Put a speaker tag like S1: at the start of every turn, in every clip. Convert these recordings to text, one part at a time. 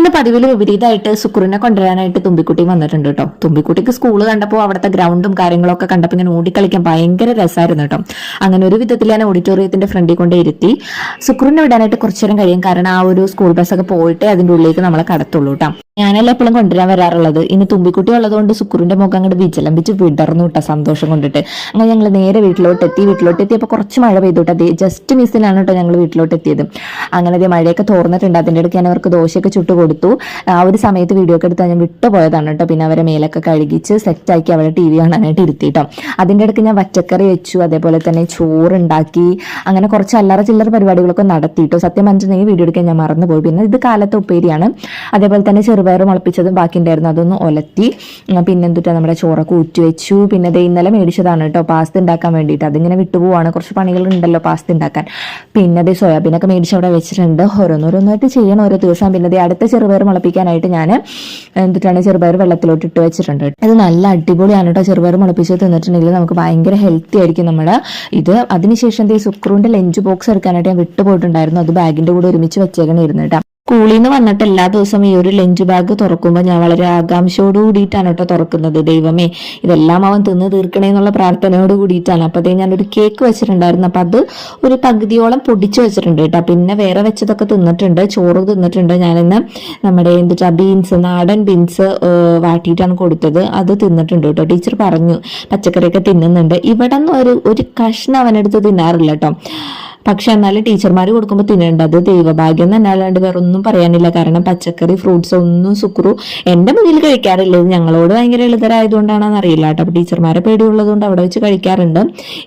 S1: ഇന്ന് പതിവിൽ വിപരീതമായിട്ട് സുക്രുവിനെ കൊണ്ടുവരാനായിട്ട് തുമ്പിക്കുട്ടി വന്നിട്ടുണ്ട് കേട്ടോ. തുമ്പിക്കുട്ടിക്ക് സ്കൂള് കണ്ടപ്പോൾ അവിടുത്തെ ഗ്രൗണ്ടും കാര്യങ്ങളൊക്കെ കണ്ടപ്പോൾ ഇങ്ങനെ ഓടിക്കളിക്കാൻ ഭയങ്കര രസമായിരുന്നു കേട്ടോ. അങ്ങനെ ഒരു വിധത്തിൽ ഞാൻ ഓഡിറ്റോറിയത്തിന്റെ ഫ്രണ്ടിൽ കൊണ്ട് ഇരുത്തി. സുക്രുവിനെ വിടാനായിട്ട് കുറച്ചു നേരം കഴിയും, കാരണം ആ ഒരു സ്കൂൾ ബസ്സൊക്കെ പോയിട്ട് അതിന്റെ ഉള്ളിലേക്ക് നമ്മളെ കടത്തുള്ളൂ കേട്ടോ. ഞാനെല്ലാം എപ്പോഴും കൊണ്ടുവരാൻ വരാറുള്ളത്. ഇനി തുമ്പിക്കുട്ടി ഉള്ളതുകൊണ്ട് സുക്രുവിന്റെ മുഖം അങ്ങോട്ട് വിജലംബിച്ച് വിടർന്നു കേട്ടോ സന്തോഷം കൊണ്ടിട്ട്. അങ്ങനെ ഞങ്ങൾ നേരെ വീട്ടിലോട്ട് എത്തിയപ്പോൾ കുറച്ച് മഴ പെയ്തു കേട്ടോ. ജസ്റ്റ് മിസ്സിലാണ് കേട്ടോ ഞങ്ങൾ വീട്ടിലോട്ട് എത്തിയത്. അങ്ങനെ അതേ മഴയൊക്കെ തോർന്നിട്ടുണ്ട്. അതിൻ്റെ ഇടയ്ക്ക് ഞാൻ അവർക്ക് ദോശയൊക്കെ ചുട്ട് കൊടുത്തു. ആ ഒരു സമയത്ത് വീഡിയോ ഒക്കെ എടുത്താൽ ഞാൻ വിട്ടുപോയതാണ് കേട്ടോ. പിന്നെ അവരെ മേലൊക്കെ കഴുകിച്ച് സെറ്റാക്കി അവരെ ടി വി കാണാനായിട്ട് ഇരുത്തിട്ടോ. അതിൻ്റെ ഇടയ്ക്ക് ഞാൻ പച്ചക്കറി വെച്ചു, അതേപോലെ തന്നെ ചോറുണ്ടാക്കി, അങ്ങനെ കുറച്ച് അല്ലറ ചില്ലറ പരിപാടികളൊക്കെ നടത്തിയിട്ടോ. സത്യം പറഞ്ഞിട്ടുണ്ടെങ്കിൽ വീഡിയോ എടുക്കാൻ ഞാൻ മറന്നുപോയി. പിന്നെ ഇത് കാലത്തെ ഉപ്പേരിയാണ്. അതേപോലെ തന്നെ ചെറുപയർ മുളപ്പിച്ചതും ബാക്കി ഉണ്ടായിരുന്നു, അതൊന്ന് ഒലത്തി. പിന്നെ എന്തുട്ടാ നമ്മുടെ ചോറൊക്കെ ഊറ്റി വെച്ചു. പിന്നെ ഇത് ഇന്നലെ മേടിച്ചതാണ് കേട്ടോ പാസ്ത ഉണ്ടാക്കാൻ വേണ്ടിയിട്ട്. അതിങ്ങനെ വിട്ടുപോവാണ്, കുറച്ച് പണികളുണ്ടല്ലോ പാസ്ത ഉണ്ടാക്കാൻ. പിന്നെ അത് സോയാബീനൊക്കെ മേടിച്ച് അവിടെ വെച്ചിട്ടുണ്ട്. ഓരോന്നോരോന്നായിട്ട് ചെയ്യണം ഓരോ ദിവസം. പിന്നെ ഇത് അടുത്ത ചെറുപയർ മുളപ്പിക്കാനായിട്ട് ഞാൻ എന്തിട്ടാണ് ചെറുപയർ വെള്ളത്തിലോട്ട് ഇട്ട് വെച്ചിട്ടുണ്ട്. ഇത് നല്ല അടിപൊളിയാണ് കേട്ടോ. ചെറുപയർ മുളപ്പിച്ച് തിന്നിട്ടുണ്ടെങ്കിൽ നമുക്ക് ഭയങ്കര ഹെൽത്തി ആയിരിക്കും നമ്മുടെ ഇത്. അതിനുശേഷം ഈ സുക്രുവിന്റെ ലഞ്ച് ബോക്സ് എടുക്കാനായിട്ട് ഞാൻ വിട്ടുപോയിട്ടുണ്ടായിരുന്നു. അത് ബാഗിന്റെ കൂടെ ഒരുമിച്ച് വെച്ചേക്കണായിരുന്നു കേട്ടോ. സ്കൂളിൽ നിന്ന് വന്നിട്ട് എല്ലാ ദിവസവും ഈ ഒരു ലഞ്ച് ബാഗ് തുറക്കുമ്പോൾ ഞാൻ വളരെ ആകാംക്ഷയോട് കൂടിയിട്ടാണ് കേട്ടോ തുറക്കുന്നത്. ദൈവമേ, ഇതെല്ലാം അവൻ തിന്ന് തീർക്കണേ എന്നുള്ള പ്രാർത്ഥനയോട് കൂടിയിട്ടാണ്. അപ്പോഴത്തേ ഞാനൊരു കേക്ക് വെച്ചിട്ടുണ്ടായിരുന്നു. അപ്പം അത് ഒരു പകുതിയോളം പൊടിച്ചു വെച്ചിട്ടുണ്ട് കേട്ടോ. പിന്നെ വേറെ വെച്ചതൊക്കെ തിന്നിട്ടുണ്ട്, ചോറ് തിന്നിട്ടുണ്ട്. ഞാനിന്ന് നമ്മുടെ എന്തിട്ടാ ബീൻസ്, നാടൻ ബീൻസ് വാട്ടിയിട്ടാണ് കൊടുത്തത്. അത് തിന്നിട്ടുണ്ട് കേട്ടോ. ടീച്ചർ പറഞ്ഞു പച്ചക്കറിയൊക്കെ തിന്നുന്നുണ്ട്. ഇവിടെ നിന്ന് ഒരു കഷ്ണം അവനെടുത്ത് തിന്നാറില്ല കേട്ടോ. പക്ഷെ എന്നാലും ടീച്ചർമാർ കൊടുക്കുമ്പോൾ തിന്നേണ്ട അത് ദൈവഭാഗ്യം തന്നെ, അല്ലാണ്ട് വേറെ ഒന്നും പറയാനില്ല. കാരണം പച്ചക്കറി ഫ്രൂട്ട്സ് ഒന്നും സുക്രു എന്റെ മുന്നിൽ കഴിക്കാറില്ല. ഇത് ഞങ്ങളോട് ഭയങ്കര എളുതരായതുകൊണ്ടാണെന്ന് അറിയില്ല കേട്ടോ. അപ്പൊ ടീച്ചർമാരെ പേടിയുള്ളതുകൊണ്ട് അവിടെ വെച്ച് കഴിക്കാറുണ്ട്.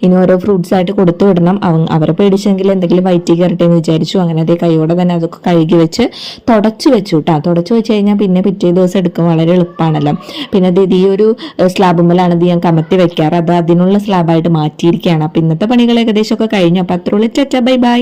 S1: ഇനി ഓരോ ഫ്രൂട്ട്സ് ആയിട്ട് കൊടുത്തു വിടണം. അവരെ പേടിച്ചെങ്കിൽ എന്തെങ്കിലും വയറ്റി കയറട്ടെ എന്ന് വിചാരിച്ചു. അങ്ങനെ അതേ കൈയോടെ തന്നെ അതൊക്കെ കഴുകി വെച്ച് തുടച്ചു വെച്ചു കേട്ടോ. തുടച്ചു വെച്ച് കഴിഞ്ഞാൽ പിന്നെ പിറ്റേ ദിവസം എടുക്കും, വളരെ എളുപ്പമാണല്ലോ. പിന്നെ അത് ഈ ഒരു സ്ലാബുമ്മലാണ് ഇത് ഞാൻ കമത്തി വെക്കാറ്. അത് അതിനുള്ള സ്ലാബായിട്ട് മാറ്റിയിരിക്കുകയാണ്. അപ്പൊ ഇന്നത്തെ പണികൾ ഏകദേശം ഒക്കെ കഴിഞ്ഞു. അപ്പൊ അത്രയുള്ള ബൈ ബൈ.